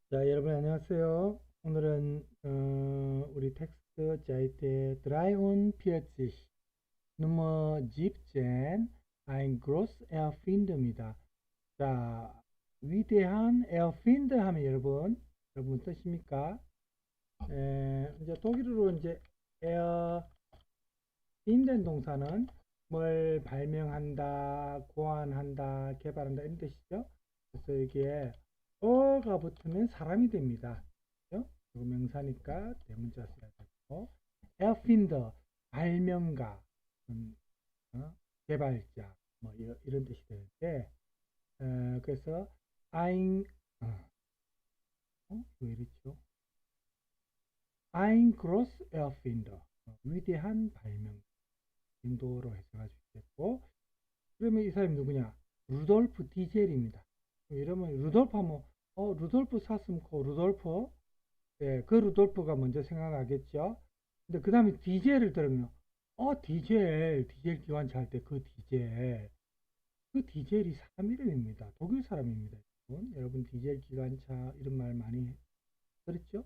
자, 여러분 안녕하세요. 오늘은 우리 텍스트 자이트의 Drei und 40 Nummer 17 Ein groß Erfinder입니다. 자, 위대한 Erfinder 하면 여러분 뜻입니까? 이제 독일어로 이제 Erfinden 동사는 뭘 발명한다, 고안한다, 개발한다 이런 뜻이죠. 그래서 이게 어가 붙으면 사람이 됩니다. 그죠? 그리고 명사니까 대문자 써야 되고 Erfinder 발명가, 어? 개발자 뭐 이런 뜻이 되는데 그래서 ein 왜 이렇죠? Ein groß Erfinder 위대한 발명 인도로 해석할 수 있겠고 그러면 이 사람이 누구냐? 루돌프 디젤입니다. 이러면 루돌프 하면 루돌프 사슴코 루돌프 그 루돌프가 먼저 생각나겠죠. 근데 그 다음에 디젤을 들으면 디젤 기관차 할 때 그 디젤이 사람 이름입니다. 독일 사람입니다. 여러분 디젤 기관차 이런 말 많이 들었죠?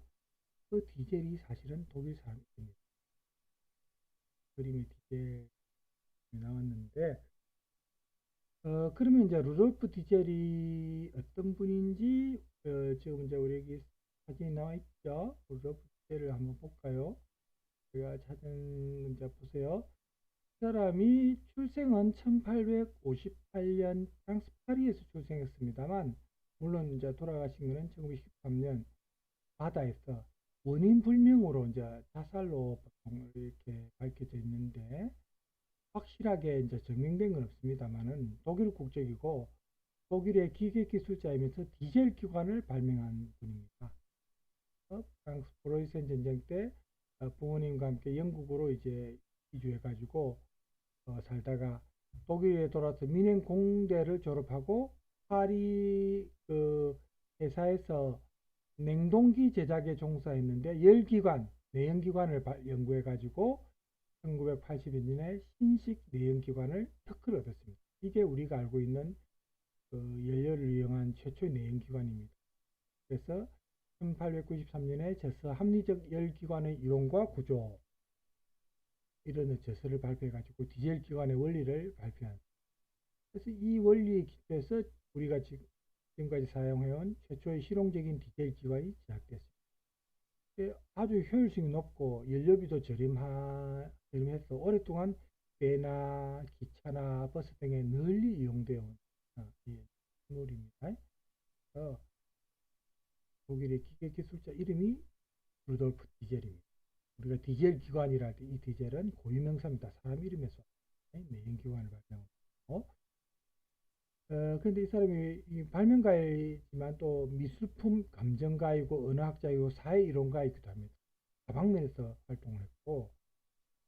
그 디젤이 사실은 독일 사람입니다. 그림에 디젤이 나왔는데 그러면 이제 루돌프 디젤이 어떤 분인지 지금 이제 우리 여기 사진이 나와 있죠. 루돌프 디젤을 한번 볼까요? 제가 찾은 이제 보세요. 이 사람이 출생은 1858년 프랑스 파리에서 출생했습니다만 물론 이제 돌아가신 거는 1913년 바다에서 원인 불명으로 이제 자살로 보통 이렇게 밝혀져 있는데 확실하게 이제 증명된 건 없습니다만은 독일 국적이고 독일의 기계기술자이면서 디젤 기관을 발명한 분입니다. 프랑스 프로이센 전쟁 때 부모님과 함께 영국으로 이제 이주해가지고 살다가 독일에 돌아서 민행 공대를 졸업하고 파리 그 회사에서 냉동기 제작에 종사했는데 열기관, 내연기관을 연구해가지고 1982년에 신식 내연기관을 특허를 얻었습니다. 이게 우리가 알고 있는 그 연료를 이용한 최초의 내연기관입니다. 그래서 1893년에 제서 합리적 열기관의 이론과 구조 이런 제서를 발표해가지고 디젤 기관의 원리를 발표한. 그래서 이 원리에 기초해서 우리가 지금까지 사용해온 최초의 실용적인 디젤 기관이 제작됐습니다. 아주 효율성이 높고 연료비도 저렴해서 오랫동안 배나 기차나 버스 등에 널리 이용되어 온 인물입니다. 독일의 기계기술자 이름이 루돌프 디젤입니다. 우리가 디젤 기관이라 할 때 이 디젤은 고유명사입니다. 사람 이름에서 내연기관을 발명하고 그런데 이 사람이 발명가이지만 또 미술품 감정가이고 언어학자이고 사회이론가이기도 합니다. 다방면에서 활동을 했고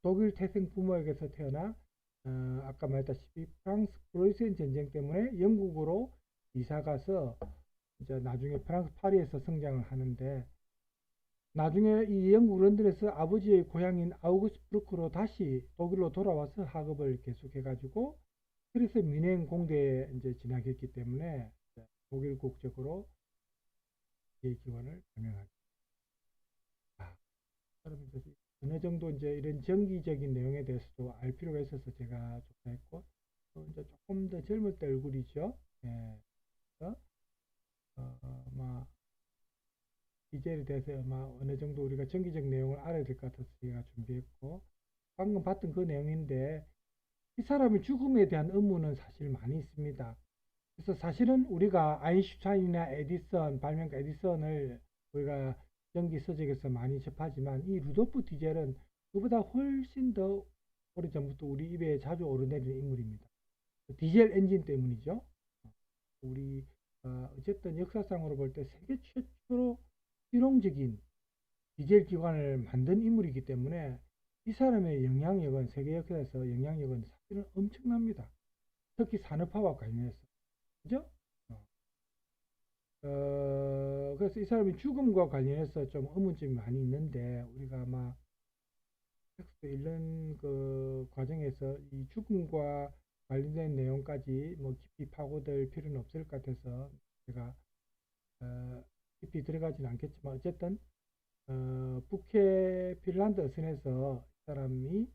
독일 태생 부모에게서 태어나 아까 말했다시피 프랑스 프로이센 전쟁 때문에 영국으로 이사가서 이제 나중에 프랑스 파리에서 성장을 하는데 나중에 이 영국 런던에서 아버지의 고향인 아우구스부르크로 다시 독일로 돌아와서 학업을 계속해가지고 그래서 민행 공대에 이제 진학했기 때문에 독일 국적으로 기관을 발명하게. 그러면서 어느 정도 이제 이런 정기적인 내용에 대해서도 알 필요가 있어서 제가 조사했고 또 이제 조금 더 젊을 때 얼굴이죠. 예. 그래서 막 디젤에 대해서 어느 정도 우리가 정기적 내용을 알아야 될 것 같아서 제가 준비했고 방금 봤던 그 내용인데 이 사람의 죽음에 대한 의문은 사실 많이 있습니다. 그래서 사실은 우리가 아인슈타인이나 에디슨, 발명가 에디슨을 우리가 전기 서적에서 많이 접하지만 이 루돌프 디젤은 그보다 훨씬 더 오래전부터 우리 입에 자주 오르내리는 인물입니다. 디젤 엔진 때문이죠. 우리 어쨌든 역사상으로 볼 때 세계 최초로 실용적인 디젤 기관을 만든 인물이기 때문에 이 사람의 영향력은 세계 역사에서 영향력은 사실은 엄청납니다. 특히 산업화와 관련해서. 그죠? 그래서 이 사람이 죽음과 관련해서 좀 의문점이 많이 있는데 우리가 아마 텍스트 읽는 그 과정에서 이 죽음과 관련된 내용까지 뭐 깊이 파고들 필요는 없을 것 같아서 제가 깊이 들어가지는 않겠지만 어쨌든 북해 핀란드 어선에서 이 사람이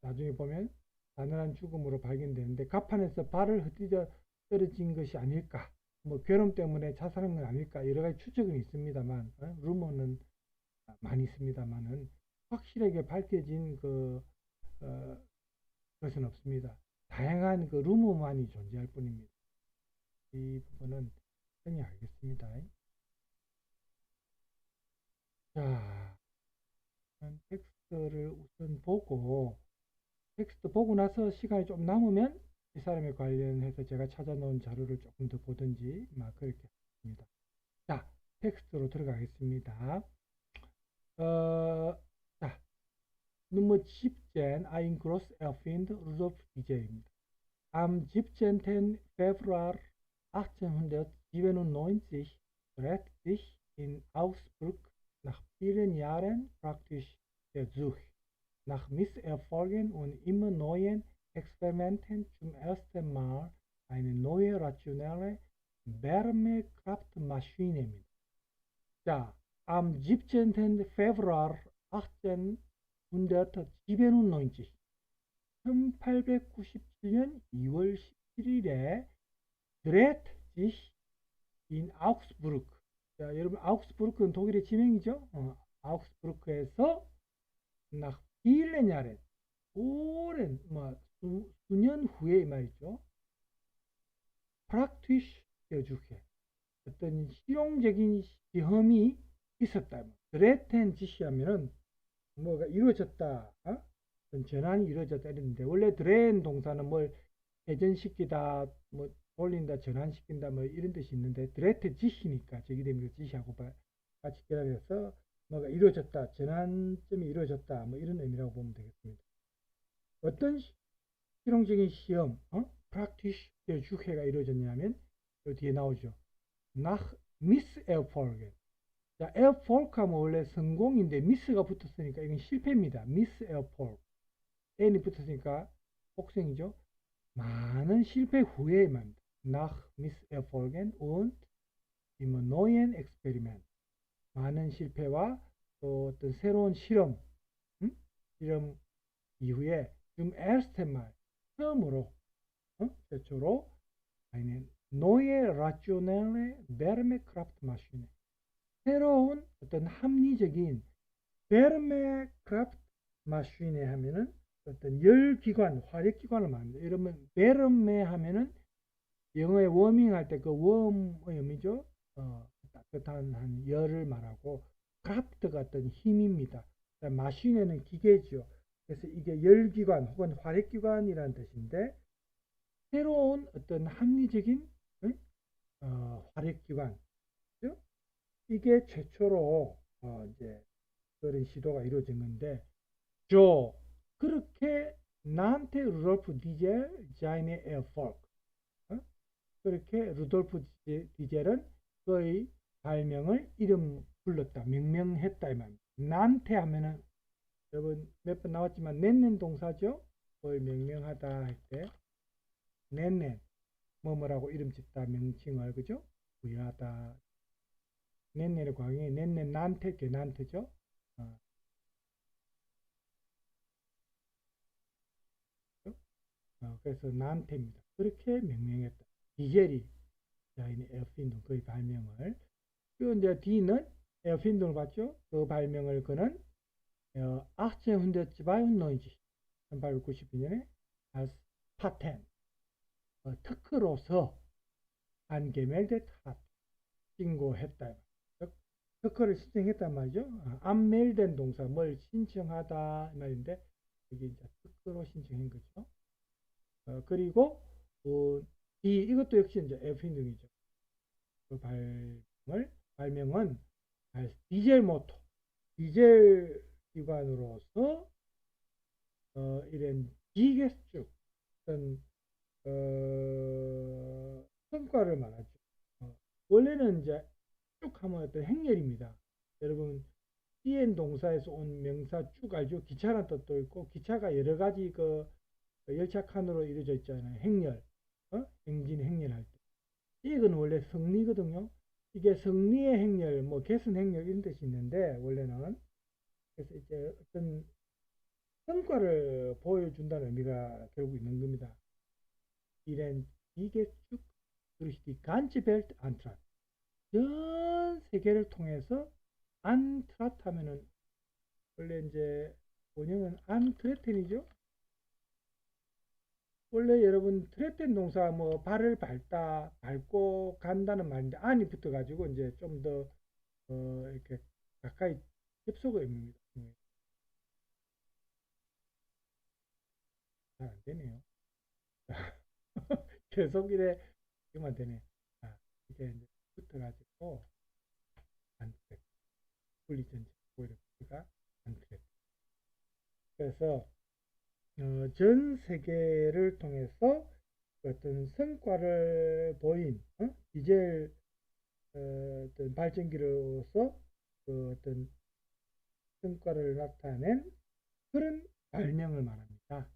나중에 보면 단언한 죽음으로 발견되는데 갑판에서 발을 흩어져 떨어진 것이 아닐까, 뭐 괴로움 때문에 자살한 건 아닐까, 여러 가지 추측은 있습니다만, 루머는 많이 있습니다만은 확실하게 밝혀진 어, 것은 없습니다. 다양한 그 루머만이 존재할 뿐입니다. 이 부분은 당연히 알겠습니다. 자, 텍스트를 우선 보고, 텍스트 보고 나서 시간이 좀 남으면 이 사람에 관련해서 제가 찾아놓은 자료를 조금 더 보든지 막 그렇게 합니다. 자, 텍스트로 들어가겠습니다. 자, Nummer 17, ein großer Erfinder Rudolf Diesel입니다. Am 17. Februar 1897 trat sich in Augsburg nach vielen Jahren praktisch der Suche nach Misserfolgen und immer neuen Experimenten zum ersten Mal eine neue rationelle Wärmekraftmaschine. 자, am 17. Februar 1897, 1897년 2월 17일에 dreht sich in Augsburg. 자, 여러분 아우크스부르크는 독일의 지명이죠. 아우크스부르크에서 nach vielen Jahren, 오랜 수년 후에 말이죠. praktisch gesuche, 어떤 실용적인 시험이 있었다. 드레텐 지시하면은 뭐가 이루어졌다, 어떤 전환이 이루어졌다 이랬는데, 원래 드레인 동사는 뭘 회전시키다, 뭐 돌린다, 전환시킨다, 뭐 이런 뜻이 있는데, 드레트 지시니까 저기 되면 지시하고 같이 결합해서 뭐가 이루어졌다, 전환점이 이루어졌다, 뭐 이런 의미라고 보면 되겠습니다. 어떤 실용적인 시험, practice 주회가 이루어졌냐면 여기 뒤에 나오죠. nach Misserfolgen. 자, Erfolg 하면 원래 성공인데 미스가 붙었으니까 이건 실패입니다. Misserfolg. n이 붙었으니까 복생이죠. 많은 실패 후에 말입니다. nach Misserfolgen und immer neuen Experiment. 많은 실패와 또 어떤 새로운 실험, 실험 이후에 zum ersten Mal, 처음으로, 최초로 eine neue rationelle Wärmekraftmaschine, 새로운 어떤 합리적인 Wärmekraftmaschine 하면은 어떤 열기관, 화력기관을 말합니다. 이러면 베르메 하면은 영어에 워밍 할 때 그 웜의 의미죠. 따뜻한 한 열을 말하고, 크라프트가 어떤 힘입니다. 마신에는 기계죠. 그래서 이게 열기관 혹은 화력기관이라는 뜻인데, 새로운 어떤 합리적인 화력기관, 이게 최초로 이제 그런 시도가 이루어진 건데, 그렇게 나한테 루돌프 디젤 자인의 에어폴크, 그렇게 루돌프 디젤은 그의 발명을 이름 불렀다, 명명했다 이 말입니다. 나한테 하면은 여러분 몇 번 나왔지만 낸넨 동사죠. 그걸 명명하다 할 때 낸넨 뭐뭐라고 이름 짓다, 명칭을 그죠, 부여하다. 낸넨의 광이 낸넨 난테 게난테죠. 그래서 난테입니다. 그렇게 명명했다. 디젤이 자인의 에어핀동 그의 발명을. 그리고 이제 D는 에어핀동을 봤죠. 그 발명을 그는 1892년에 als Patent, 특허로서 angemeldet hat, 신고했다. 특허를 신청했단 말이죠. 안멜된 동사, 뭘 신청하다 말인데 여기 이제 특허로 신청한 거죠. 그리고 이것도 역시 이제 에어핀동이죠. 그 발명은 디젤 모터, 디젤 기관으로서 이런 기계수축 어떤 성과를 말하죠. 원래는 이제 쭉 하면 어떤 행렬입니다. 여러분 CN 동사에서 온 명사 쭉 알죠? 기차라는 뜻도 있고, 기차가 여러 가지 그 열차 칸으로 이루어져 있잖아요. 행렬, 행진 행렬할 때. 이건 원래 성리거든요. 이게 승리의 행렬, 뭐 개선 행렬 이런 뜻이 있는데 원래는 그래서 이제 어떤 성과를 보여준다는 의미가 결국 있는 겁니다. 이런 이게 쭉 durch die ganze Welt antrat. 전 세계를 통해서 antrat 하면은 원래 이제 원형은 antreten이죠. 원래 여러분 트레텐 동사 뭐 발을 밟고 간다는 말인데 안이 붙어가지고 이제 좀 더 이렇게 가까이 접속어 입니다. 잘 안 되네요. 계속 이래 이만 되네. 자, 이게 이제 붙어가지고 안트레 분리전체 오히려 붙어가 안트레. 그래서 전 세계를 통해서 어떤 성과를 보인 디젤 어떤 발전기로서 그 어떤 성과를 나타낸 그런 발명을 말합니다.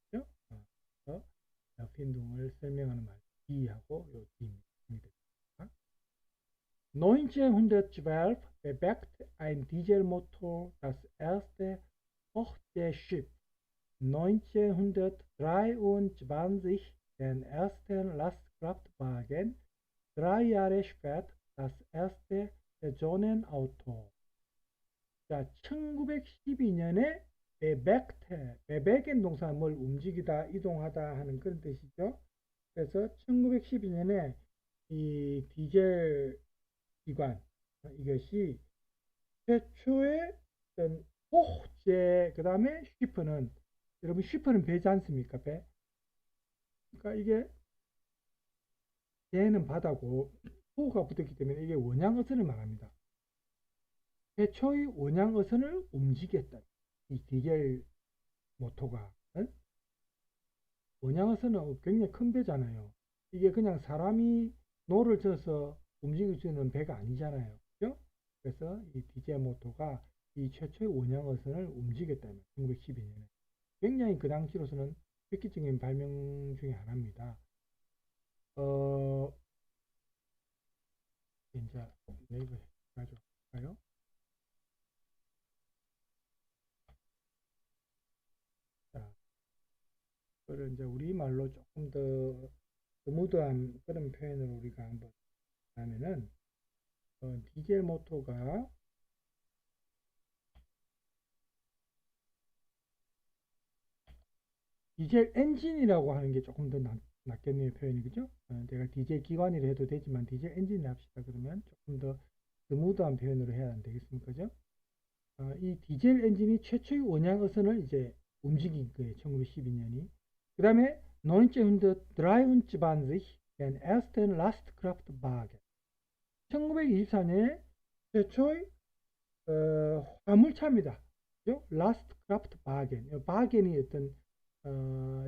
그죠? 그래서 빈둥을 설명하는 말 D하고 요 D입니다. 1912 bewegt ein Dieselmotor das erste Hochseeschiff. 1923 den ersten Lastkraftwagen. 3 Jahre später das erste Personenauto. 자, 1912년에 베벡엔 동사 뭘 움직이다, 이동하다 하는 그런 뜻이죠. 그래서 1912년에 이 디젤 기관 이것이 최초의 어떤 호재 그 다음에 쉬프는 여러분 쉬프는 배지 않습니까? 배. 그러니까 이게 배는 바다고 호가 붙었기 때문에 이게 원양어선을 말합니다. 최초의 원양어선을 움직였다. 이 디젤 모터가 원양어선은 굉장히 큰 배잖아요. 이게 그냥 사람이 노를 져서 움직일 수 있는 배가 아니잖아요. 그죠? 그래서 이 디젤 모터가 이 최초의 원양어선을 움직였다. 1912년에. 굉장히 그 당시로서는 획기적인 발명 중에 하나입니다. 이제 네이버 가져갈까요? 자, 그걸 이제 우리말로 조금 더 스무드한 그런 표현을 우리가 한번 하면은 디젤 모터가 디젤 엔진이라고 하는 게 조금 더 낫겠네요, 표현이. 그죠? 내가 디젤 기관이라 해도 되지만 디젤 엔진을 합시다. 그러면 조금 더 스무드한 표현으로 해야 안 되겠습니까? 그죠? 이 디젤 엔진이 최초의 원양어선을 이제 움직인 거예요. 1912년이. 그 다음에 1923 den ersten Lastkraftwagen. 1924년에 최초의 화물차입니다. 그죠? Lastkraftwagen. 바겐이 어떤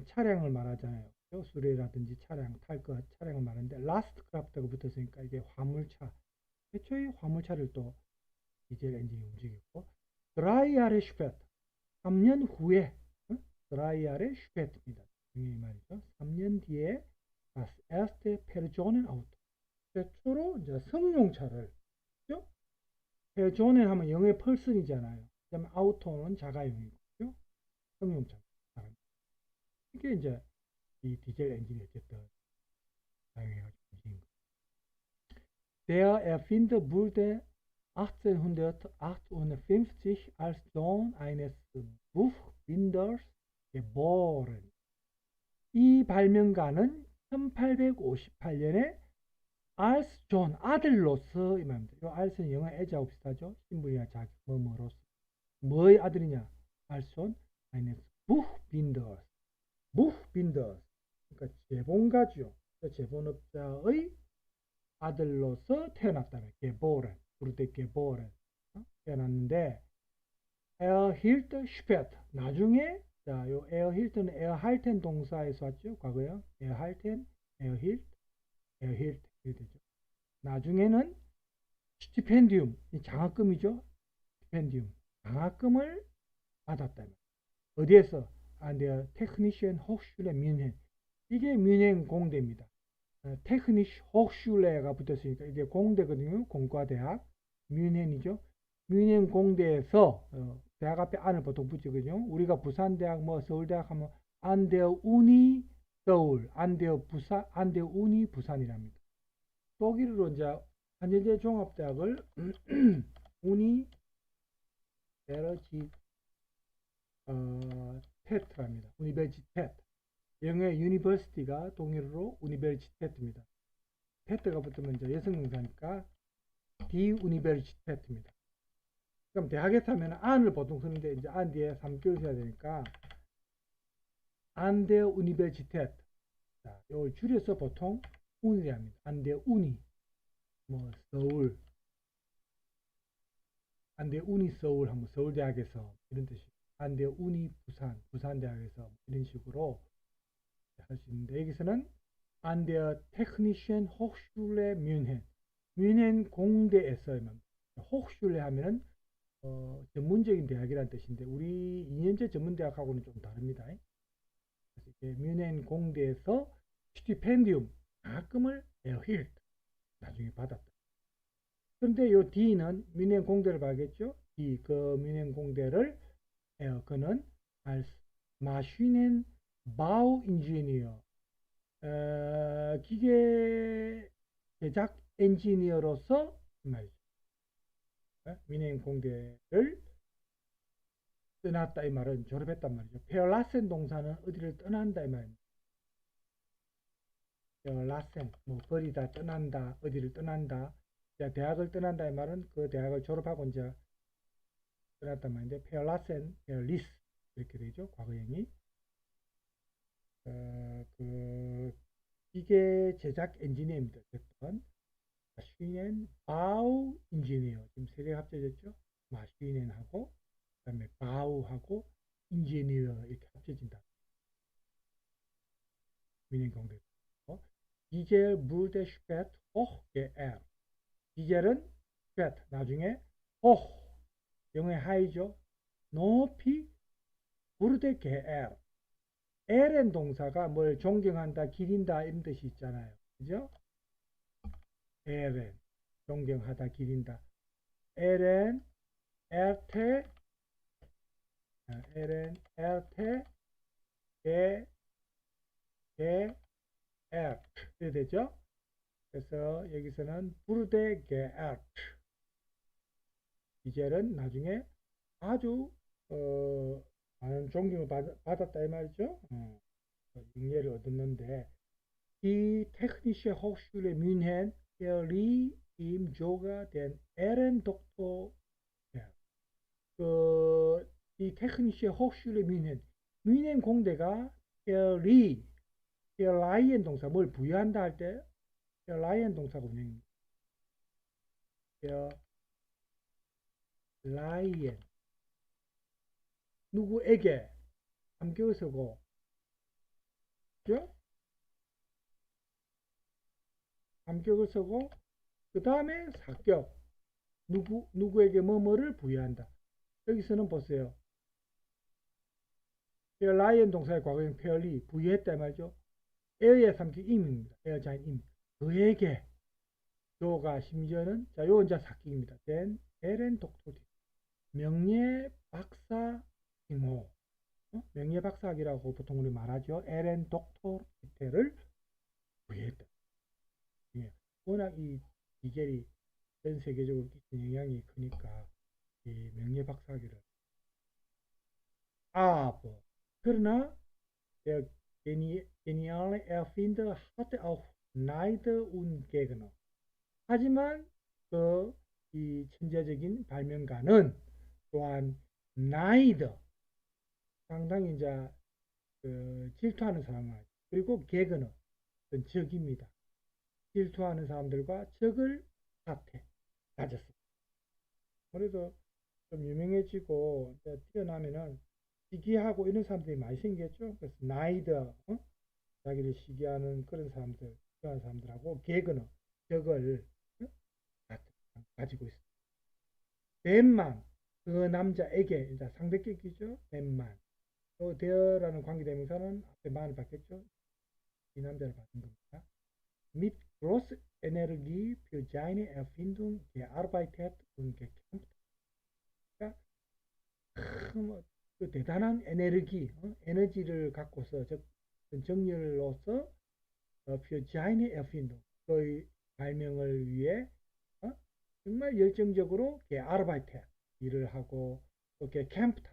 차량을 말하잖아요. 수레라든지 차량, 탈 것 차량을 말하는데 Lastkraft가 붙었으니까 이게 화물차. 최초의 화물차를 또 디젤 엔진이 움직였고 드라이아레 슈페트 3년 후에 드라이아레 슈페트입니다. 중요한 말이죠. 3년 뒤에 das erste Personenauto 최초로 이제 승용차를 그죠? Personen 하면 영어의 펄슨이잖아요. 그다음에 아우토는 자가용이고요. 승용차. 이게 이제 이 디젤 엔진이 어쨌든 사용해가지고 움직인 거. Der Erfinder wurde 1858 als Sohn eines Buchbinders geboren. 이 발명가는 1858년에 als John 아들로서 이 말입니다. 이 als는 영어 as하고 비슷하죠. 신분이나 자기 뭐뭐로서. 뭐의 아들이냐? als Sohn eines Buchbinders. Buchbinders. 그러니까 제본가죠. 제본업자의 아들로서 태어났다면 geboren. 부를 때 geboren. 태어났는데 erhielt später. 나중에 자, 요 erhielt는 erhalten 동사에서 왔죠. 과거요. erhalten, erhielt, erhielt 이렇게 되죠. 나중에는 스티펜디움, 장학금이죠. 스티펜디움, 장학금을 받았다면 어디에서? an der Technischen Hochschule München. 이게 뮌헨 공대입니다. 테크니쉬 호chschulle가 붙었으니까 이게 공대거든요. 공과대학. 뮌헨이죠. 뮌헨 공대에서 대학 앞에 안을 보통 붙이거든요. 우리가 부산대학 뭐 서울대학 하면 안데어 우니 서울, 안데어 부산, 안데어 우니 부산이랍니다. 독일어로 이제 한전제 종합대학을 우니 베러지 테트랍니다. 우니베르시테트. 영어의 유니버시티가 동일어로 우니베르시테트입니다. 테트가 붙으면 이제 여성명사니까 디 우니베르시테트입니다. 그럼 대학에 타면 안을 보통 쓰는데 이제 안 뒤에 3개월 써야 되니까 안데 우니베르시테트. 자, 이걸 줄여서 보통 운이라 합니다. 안데 우니. 뭐 서울. 안데 우니 서울 하면 서울대학에서 이런 뜻이. 안데 우니 부산. 부산대학에서 이런 식으로 할 수 있는데 여기서는 an der Technischen Hochschule München. 뮌헨 공대에서만 호chschule 하면은 전문적인 대학이라는 뜻인데 우리 2년제 전문대학하고는 좀 다릅니다. 그래서 이게 뮌헨 공대에서 스티펜디움 장학금을 erhielt 나중에 받았다. 그런데 요 D는 뮌헨 공대를 봐야겠죠. D 그 뮌헨 공대를 그는 als Maschinenbauingenieur 기계 제작 엔지니어로서 말이죠. 뮌헨 공대를 떠났다 이 말은 졸업했단 말이죠. 페어라센 동사는 어디를 떠난다 이 말입니다. 페어라센 뭐 버리다 떠난다 어디를 떠난다. 자, 대학을 떠난다 이 말은 그 대학을 졸업하고 이제 떠났단 말인데 페어라센 페어리스 이렇게 되죠. 과거형이 그 기계 제작 엔지니어입니다. 어쨌든 마슈넨 바우 인지니어 지금 세 개가 합쳐졌죠. 마슈넨하고 그다음에 바우하고 인지니어 이렇게 합쳐진다. 뮌헨 공대. 디젤 무르데 슈페트 호ch 게엘. 디젤은 슈페트 나중에 호ch 영어의 하이죠. 높이 무르데 게엘. 엘은 동사가 뭘 존경한다, 기린다 이런 뜻이 있잖아요. 그죠? 엘은 존경하다, 기린다. 엘은 엘테 엘은 엘테 게 엘 이렇게 되죠. 그래서 여기서는 부르데 게엘 디젤은 나중에 아주 많은 존경을 받았다 이 말이죠. 인계를 얻었는데 Die Technische Hochschule München verlieh ihm sogar den Ehrendoktor. 이 Technische Hochschule München, 뮌헨 공대가 verliehen 동사 뭘 부여한다 할 때 verliehen 동사가 운영입니다. verliehen 누구에게 3개월 쓰고 그죠? 감격을 쓰고 그 다음에 사격 누구에게 뭐뭐를 부여한다. 여기서는 보세요. 라이언 동사의 과거형 페어리 부여했다 말이죠. 에어의 삼기 임입니다. 에어자인 임. 그에게 요가 심지어는 자 요 이제 사격입니다. 된 에렌 독토디 명예 박사 징호 명예 박사학위라고 보통 우리 말하죠. 에렌 독토 티텔을 부여했다. 예. 워낙 이 디젤이 전 세계적으로 끼친 영향이 크니까 이 명예 박사학위를 뭐 그러나 der geniale Erfinder hatte auch Neider und Gegner. 하지만 그 이 천재적인 발명가는 또한 나이더 상당히 이제 그 질투하는 사람을 그리고 개그너 적입니다. 질투하는 사람들과 적을 가졌습니다. 그래서 좀 유명해지고 뛰어나면은 시기하고 이런 사람들이 많이 생겼죠. 그래서 나이더 자기를 시기하는 그런 사람들, 그런 사람들하고 개그너 적을 가지고 있습니다. 벤만 그 남자에게 일단 상대격이죠. 벤만 또 되어라는 관계대명사는 앞에 만을 받겠죠. 이 남자를 받는 겁니다. mit Großenergie für seine Erfindung gearbeitet und gekämpft. 그러니까 그 대단한 에너지를 갖고서 정렬로서 für seine Erfindung 그의 발명을 위해 정말 열정적으로 gearbeitet 일을 하고 또 gekämpft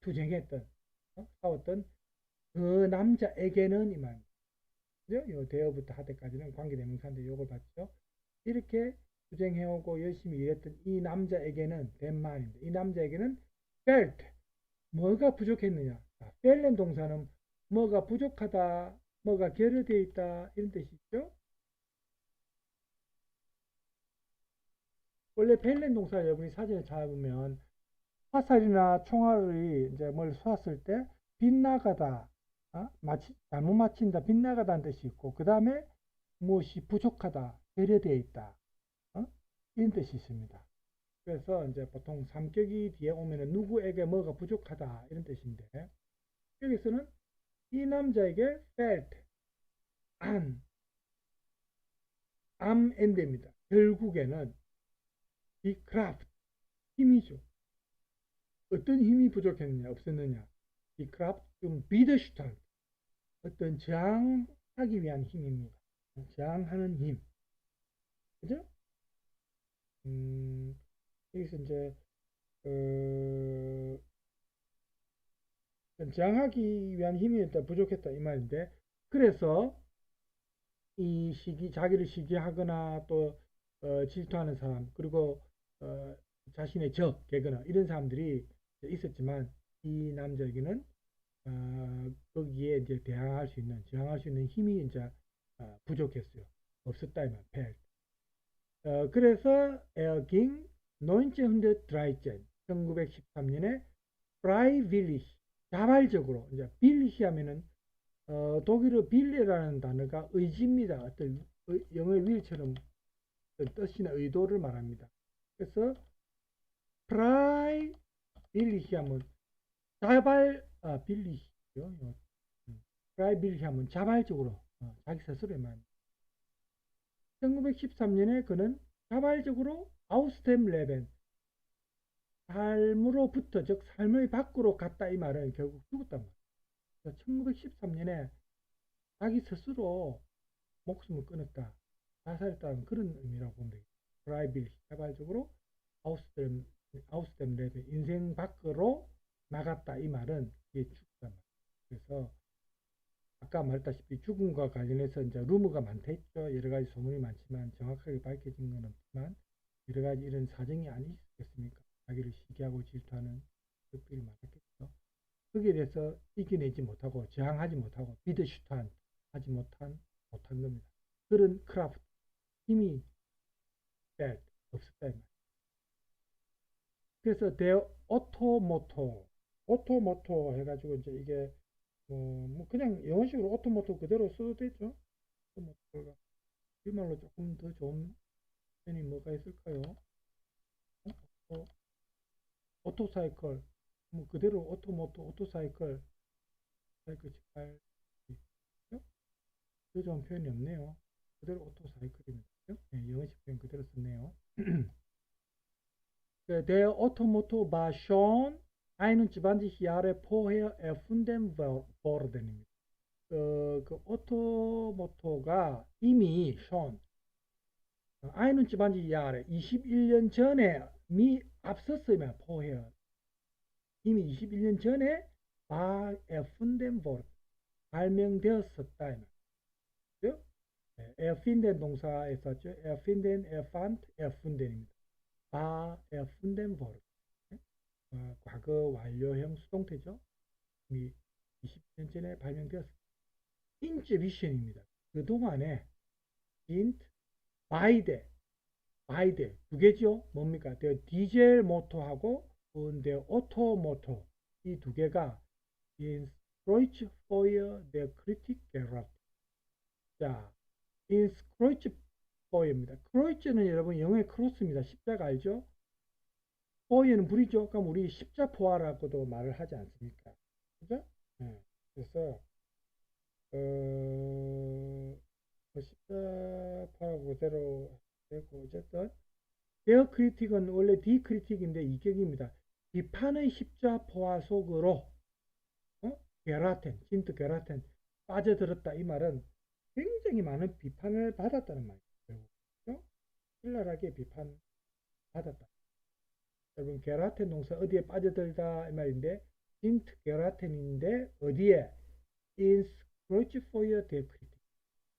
투쟁했던 싸웠던 그 남자에게는 이만 요 대어부터 하대까지는 관계대명사인데 요걸 봤죠. 이렇게 투쟁해오고 열심히 일했던 이 남자에게는 덴마입니다. 이 남자에게는 felt 뭐가 부족했느냐. 펠렌 동사는 뭐가 부족하다, 뭐가 결여되어 있다 이런 뜻이죠. 원래 펠렌 동사 여러분이 사진을 찾아보면 화살이나 총알이 이제 뭘 쏘았을 때 빗나가다, 잘못 맞힌다, 빗나가다는 뜻이 있고 그 다음에 무엇이 부족하다, 결여되어 있다 이런 뜻이 있습니다. 그래서 이제 보통 삼격이 뒤에 오면은 누구에게 뭐가 부족하다 이런 뜻인데 여기서는 이 남자에게 felt, am ende입니다. 결국에는 이 craft, 힘이죠. 어떤 힘이 부족했느냐, 없었느냐. 이 craft, 좀 widerstand, 어떤 저항하기 위한 힘입니다. 저항하는 힘. 그죠? 여기서 이제 저항하기 위한 힘이 일단 부족했다 이 말인데 그래서 이 자기를 시기하거나 또 질투하는 사람 그리고 자신의 개거나 이런 사람들이 있었지만 이 남자에게는 거기에 이제 저항할 수 있는 힘이 이제 부족했어요. 없었다 이 말. 그래서 에어깅 1913 1913년에 프라이빌리히 자발적으로 이제 빌리히 하면은 독일어 빌리라는 단어가 의지입니다. 어떤 영어의 will처럼 뜻이나 의도를 말합니다. 그래서 프라이빌리히 하면 빌리히요. 프라이빌리히 하면 자발적으로 자기 스스로의 말. 1913년에 그는 자발적으로 아우스템 레벤 삶으로부터 즉 삶의 밖으로 갔다 이 말은 결국 죽었단 말이에요. 1913년에 자기 스스로 목숨을 끊었다. 자살했다는 그런 의미라고 보면 되겠죠. 프라이빌 자발적으로 아우스템 레벤 인생 밖으로 나갔다 이 말은 이게 죽었단 말이에요. 그래서 아까 말했다시피 죽음과 관련해서 이제 루머가 많다 했죠. 여러 가지 소문이 많지만 정확하게 밝혀진 건 없지만 여러 가지 이런 사정이 아니겠습니까? 자기를 시기하고 질투하는 것들이 많았겠죠. 거기에 대해서 이겨내지 못하고 저항하지 못하고 비드슈탄 하지 못한 겁니다. 그런 크라프트 힘이 없었다. 그래서 오토모토 해가지고 이제 이게 뭐 그냥 영어식으로 오토모토 그대로 써도 되죠. 오토모토가 이 말로 조금 더 좋은 표현이 뭐가 있을까요? 오토사이클 뭐 그대로 오토사이클 직발 더 좋은 표현이 없네요. 그대로 오토사이클입니다. 네, 영어식 표현 그대로 썼네요. Der Automotor war schon 21 Jahre vorher erfunden worden. 그 오토모토가 이미 schon 21 Jahre 21년 전에 앞섰으면 vorher 이미 21년 전에 war erfunden worden 발명되었었다. erfinden 동사에서 했죠. erfinden, erfand, erfunden입니다. erfunden worden. 과거 완료형 수동태죠. 이미 20년 전에 발명되었습니다. 인제비션입니다. 그동안에 int, beide 두 개죠. 뭡니까? 디젤 모터하고 der 오토모토 이 두 개가 in Kreuz für der Kritik geraten. 자, in Kreuz Feuer입니다. 크로이츠는 여러분 영어의 크로스입니다. 십자가 알죠? 포에는 불이죠. 그럼 우리 십자포화라고도 말을 하지 않습니까? 그죠? 네. 그래서 십자파라고 그대로 되고, 어쨌든 데어 크리틱은 원래 디 크리틱인데 이격입니다. 비판의 십자포화 속으로 게라텐, 진트 게라텐 빠져들었다. 이 말은 굉장히 많은 비판을 받았다는 말이에요. 결국 신랄하게 비판받았다. 여러분, 게라텐 농사 어디에 빠져들다 이 말인데, 진트 게라텐인데 어디에? In scratch for your decritic.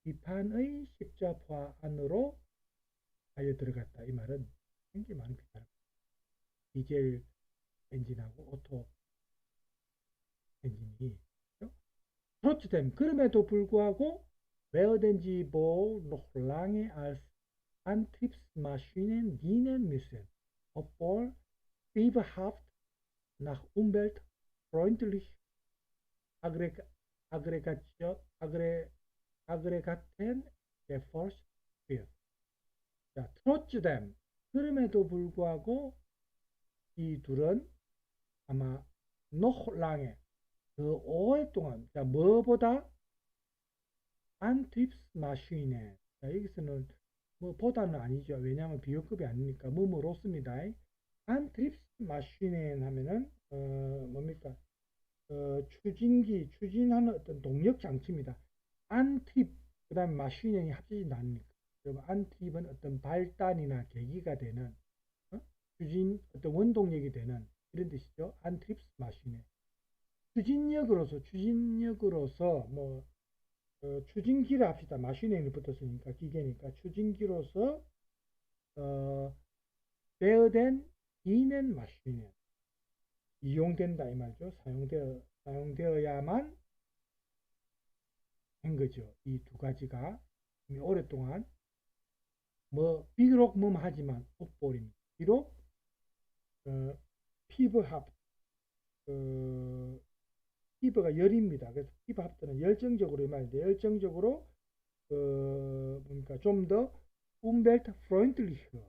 비판의 십자포화 안으로 빠져 들어갔다. 이 말은 굉장히 많은 비판. 디젤 엔진하고 오토 엔진이. trotzdem, 그럼에도 불구하고 werden sie wohl noch lange als Antriebsmaschinen dienen müssen, obwohl fieberhaft nach umweltfreundlich Aggregaten geforscht wird. 자, trotzdem, 그럼에도 불구하고 이 둘은 아마 noch lange, 그 오랫동안, 자, 뭐보다 Antriebsmaschine. 자, 여기서는 뭐 보다는 아니죠. 왜냐하면 비교급이 아니니까 뭐뭐로 씁니다. Antriebsmaschine 하면은 뭡니까? 추진하는 어떤 동력 장치입니다. 안트립, 그 다음에 마시인이 합쳐진다 아닙니까? 그럼 안트립은 어떤 발단이나 계기가 되는, 어떤 원동력이 되는 이런 뜻이죠. 안트립스 마시네. 추진력으로서, 추진기를 합시다. 마시네는 붙었으니까, 기계니까. 추진기로서, 배어된 이는 마시네. 이용된다 이 말이죠. 사용되어야만 한 거죠. 이 두 가지가 오랫동안 비록 하지만 옥볼입니다. 비록 피부합, 피부가 열입니다. 그래서 피부합들은 열정적으로 이 말인데, 열정적으로 좀 더 umwelt freundlicher,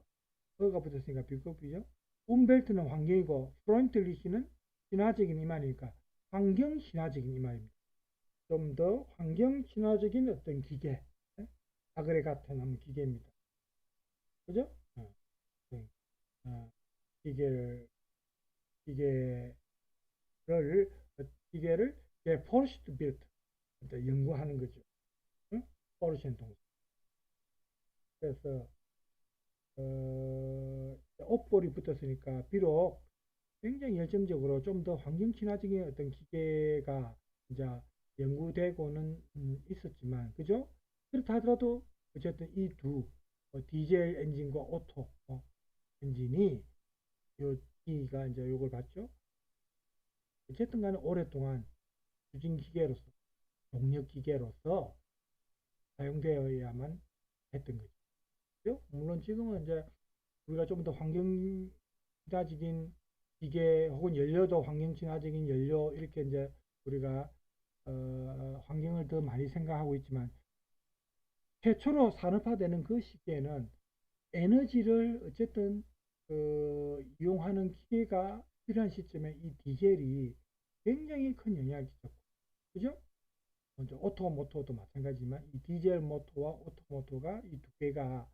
가 붙었으니까 비급이죠. umwelt는 환경이고 freundlich는 친화적인 이 말이니까 환경 친화적인 이 말입니다. 좀 더 환경 친화적인 어떤 기계, 아그레가트 하는 기계입니다. 그죠? 기계를 forced built, 연구하는 거죠. 포르쉐 동사. 그래서 옥볼이 붙었으니까 비록 굉장히 열정적으로 좀 더 환경 친화적인 어떤 기계가 이제 연구되고는 있었지만, 그죠? 그렇다 하더라도 어쨌든 이 두 디젤 엔진과 오토 엔진이 기가 이제 요걸 봤죠. 어쨌든 간에 오랫동안 추진 기계로서, 동력 기계로서 사용되어야만 했던 거죠. 물론 지금은 이제 우리가 좀 더 환경 친화적인 기계 혹은 연료도 환경 친화적인 연료 이렇게 이제 우리가 환경을 더 많이 생각하고 있지만, 최초로 산업화되는 그 시기에는 에너지를 어쨌든 이용하는 기계가 필요한 시점에 이 디젤이 굉장히 큰 영향을 끼쳤고, 그죠? 먼저 오토모토도 마찬가지지만 이 디젤 모터와 오토모토가 이 두 개가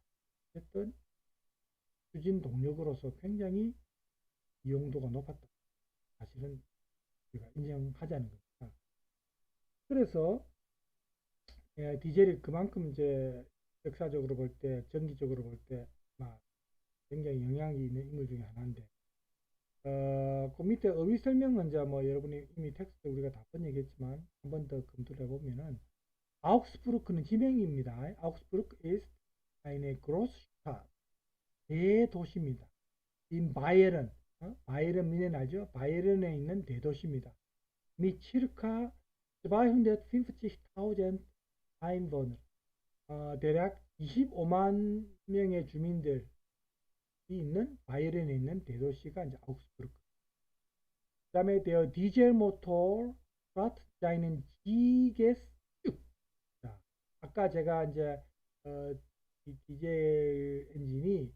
어쨌든 추진 동력으로서 굉장히 이용도가 높았다. 사실은 우리가 인정하자는 겁니다. 그래서 디젤이 그만큼 이제 역사적으로 볼 때, 정기적으로 볼 때 굉장히 영향이 있는 인물 중에 하나인데, 그 밑에 어휘 설명은 이제 여러분이 이미 텍스트 우리가 다 번 얘기했지만 한 번 더 검토를 해보면은, 아우크스부르크는 지명입니다. 아우크스부르크 ist eine Großstadt, 대도시입니다. in 바이에른, 바이에른 미넨 알죠? 바이에른에 있는 대도시입니다. mit circa 250.000 Einwohner, 대략 25만 명의 주민들이 있는 바이에른에 있는 대도시가 이제 아우크스부르크. 그 다음에 der Dieselmotor hat seinen Siegesstück. 자, 아까 제가 이제 이 디젤 엔진이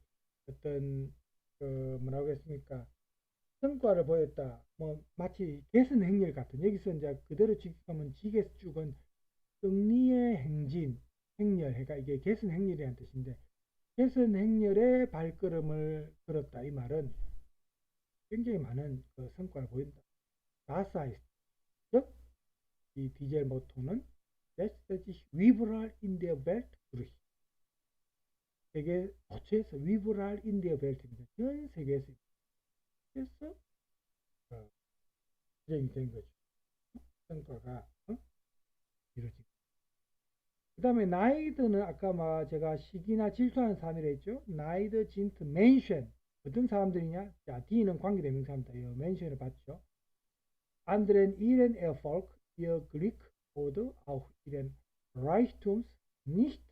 어떤 뭐라고 했습니까? 성과를 보였다. 마치 개선 행렬 같은, 여기서 이제 그대로 직역하면 지게축은 승리의 행진, 행렬해가 이게 개선 행렬이라는 뜻인데 개선 행렬의 발걸음을 걸었다 이 말은 굉장히 많은 그 성과를 보인다. 다사이스 즉 이 디젤 모터는 letztlich überall in der Welt durch 세계 도처에서 überall in der Welt입니다. 전 세계에서 그래서 실행이 된 거죠. 성과가 이루어진. 그 다음에 나이드는 아까 제가 시기나 질투하는 사람이라 했죠. 나이드 진트 멘션 어떤 사람들이냐? 자, D는 관계대명사입니다. 이 멘션을 봤죠. Anderen ihren Erfolg, ihr Glück oder auch ihren Reichtums nicht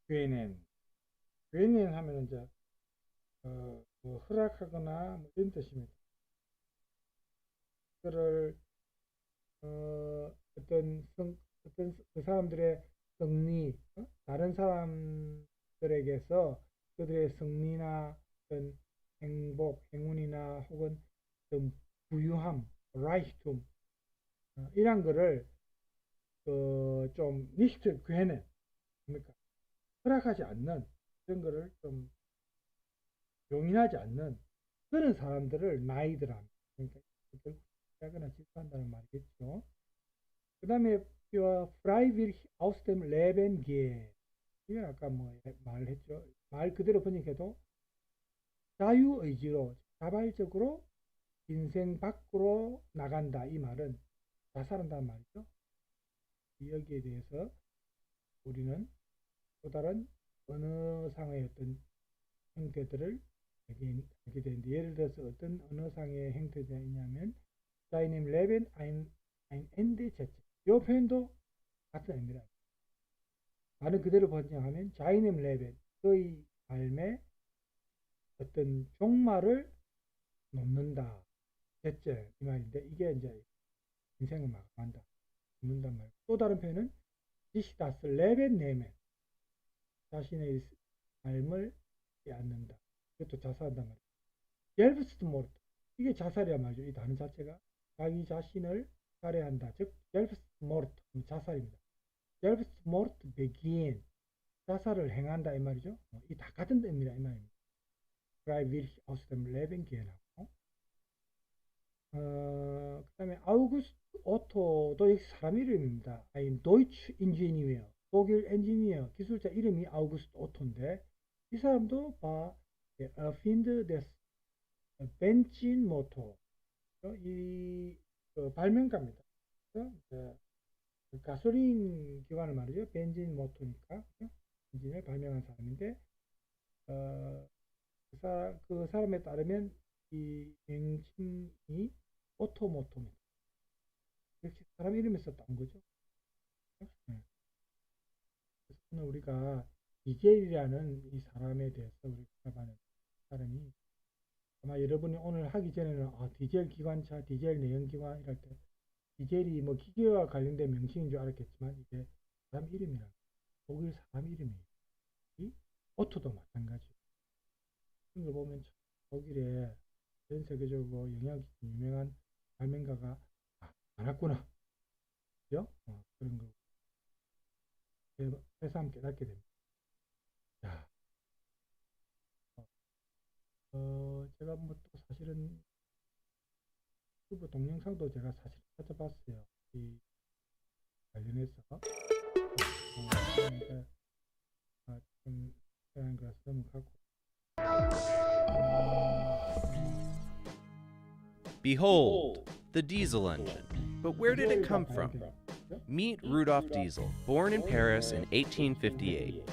gönnen. gönnen 하면 이제 뭐 허락하거나 뭐 이런 뜻입니다. 그를 어떤 그 사람들의 승리, 다른 사람들에게서 그들의 승리나 어떤 행복, 행운이나 혹은 어떤 부유함, 라이히툼 이런 거를 좀 니스트 괴는 뭡니까? 허락하지 않는 그런 거를 좀 용인하지 않는 그런 사람들을 나이드라 합니다. 그러니까 하거나 질투한다는 말이겠죠. 그 다음에 freiwillig aus dem Leben gehen 이건 아까 뭐 말했죠. 말 그대로 번역해도 자유의지로 자발적으로 인생 밖으로 나간다 이 말은 자살한다는 말이죠. 여기에 대해서 우리는 또 다른 언어상의 어떤 형태들을 하게 되는데 예를 들어서 어떤 언어상의 형태가 있냐면 Deinem Leben ein Ende setzen. 이 표현도 같은 의미입니다. 말은 그대로 번역하면 Deinem Leben, 너의 삶에 어떤 종말을 놓는다. setzen 이 말인데 이게 이제 인생을 마감한다. 놓는단 말. 또 다른 표현은 Sich das Leben nehmen. 자신의 삶을 빼앗는다. 이것도 자살한단 말이에요. Selbstmord. 이게 자살이란 말이죠. 이 단어 자체가. 자기 자신을 살해한다. 즉, Selbstmord, 자살입니다. Selbstmord begehen, 자살을 행한다 이 말이죠. 이 다 같은 의미라 이 말입니다. Freiwillig aus dem Leben gehen 하고 그 다음에 아우구스트 오토도 역시 사람 이름입니다. Ein Deutsch Ingenieur, 독일 엔지니어, 기술자 이름이 아우구스트 오토인데 이 사람도 Erfinder des Benzinmotor 이 발명가입니다. 가솔린 기관을 말이죠. 벤진 모터니까 엔진을 발명한 사람인데 그 사람에 따르면 이 명칭이 오토모토입니다. 역시 사람 이름에서 따온 거죠. 그래서 오늘 우리가 디젤이라는 이 사람에 대해서 우리가 알아보는 사람이 아마 여러분이 오늘 하기 전에는 디젤 기관차, 디젤 내연기관 이럴 때 디젤이 뭐 기계와 관련된 명칭인 줄 알았겠지만 이게 사람 이름이라 독일 사람 이름이에요. 이 오토도 마찬가지. 이런 걸 보면 독일에 전 세계적으로 영향이 유명한 발명가가 많았구나. 그죠? 그런 거 새삼 깨닫게 됩니다. 자. 제가 뭐 또 사실은 유튜브 동영상도 제가 사실 찾아봤어요. 이 관련해서 좀 그런 거라서 넘어가고 Behold, the diesel engine. But where did it come from? Meet Rudolf Diesel, born in Paris in 1858.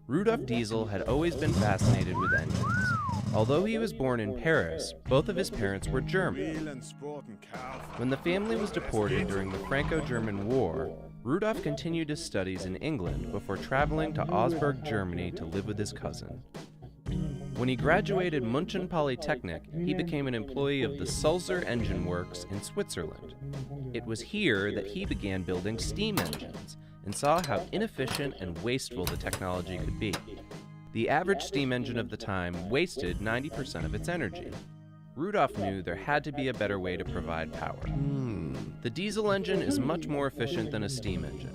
Rudolf Diesel had always been fascinated with engines. Although he was born in Paris, both of his parents were German. When the family was deported during the Franco-German War, Rudolf continued his studies in England before traveling to Augsburg, Germany to live with his cousin. When he graduated München Polytechnic, he became an employee of the Sulzer Engine Works in Switzerland. It was here that he began building steam engines and saw how inefficient and wasteful the technology could be. The average steam engine of the time wasted 90% of its energy. Rudolf knew there had to be a better way to provide power. The diesel engine is much more efficient than a steam engine.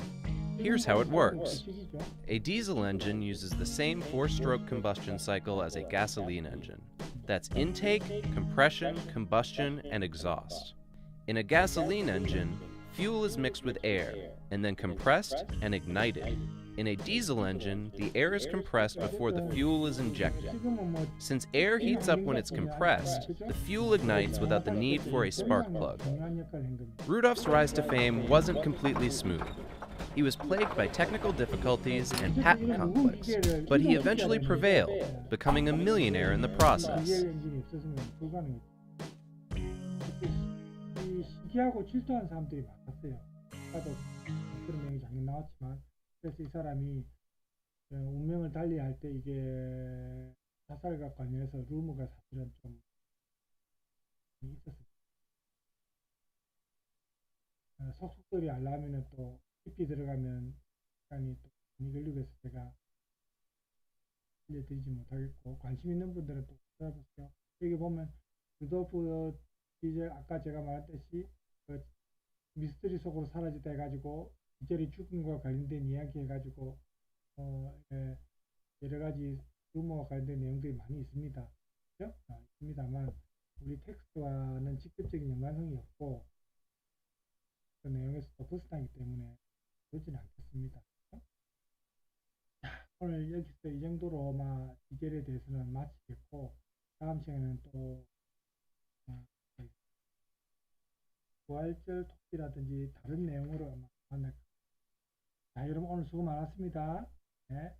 Here's how it works. 식이죠. A diesel engine uses the same four-stroke combustion cycle as a gasoline engine. That's intake, compression, combustion, and exhaust. In a gasoline engine, fuel is mixed with air, and then compressed and ignited. In a diesel engine, the air is compressed before the fuel is injected. 지금은 뭐 Since air heats up when it's compressed, the fuel ignites without the need for a spark plug. 중요한 역할을 한 겁니다. Rudolph's rise to fame wasn't completely smooth. He was plagued by technical difficulties and patent conflicts, but he eventually prevailed, becoming a millionaire in the process. 디젤 엔진이 없었으면 불가능했죠. 이 시기하고 질투한 사람들이 많았어요. 아까도 그런 내용이 잠깐 나왔지만, 그래서 이 사람이 운명을 달리할 때 이게 자살과 관련해서 루머가 사실은 좀 있었습니다. 속속들이 알려면은 또 깊이 들어가면 시간이 또 많이 걸리고 해서 제가 알려드리지 못하겠고, 관심 있는 분들은 또 찾아보세요. 여기 보면 루돌프 디젤, 아까 제가 말했듯이 그 미스터리 속으로 사라지다 해가지고 디젤이 죽음과 관련된 이야기 해가지고 여러 가지 루머와 관련된 내용들이 많이 있습니다. 그렇죠? 있습니다만 우리 텍스트와는 직접적인 연관성이 없고 그 내용에서도 벗어나기 때문에 그렇지는 않겠습니다. 자, 오늘 여기서 이 정도로 디젤에 대해서는 마치겠고, 다음 시간에는 또 부활절 토끼라든지 다른 내용으로 만날 겁니다. 자, 여러분 오늘 수고 많았습니다. 네.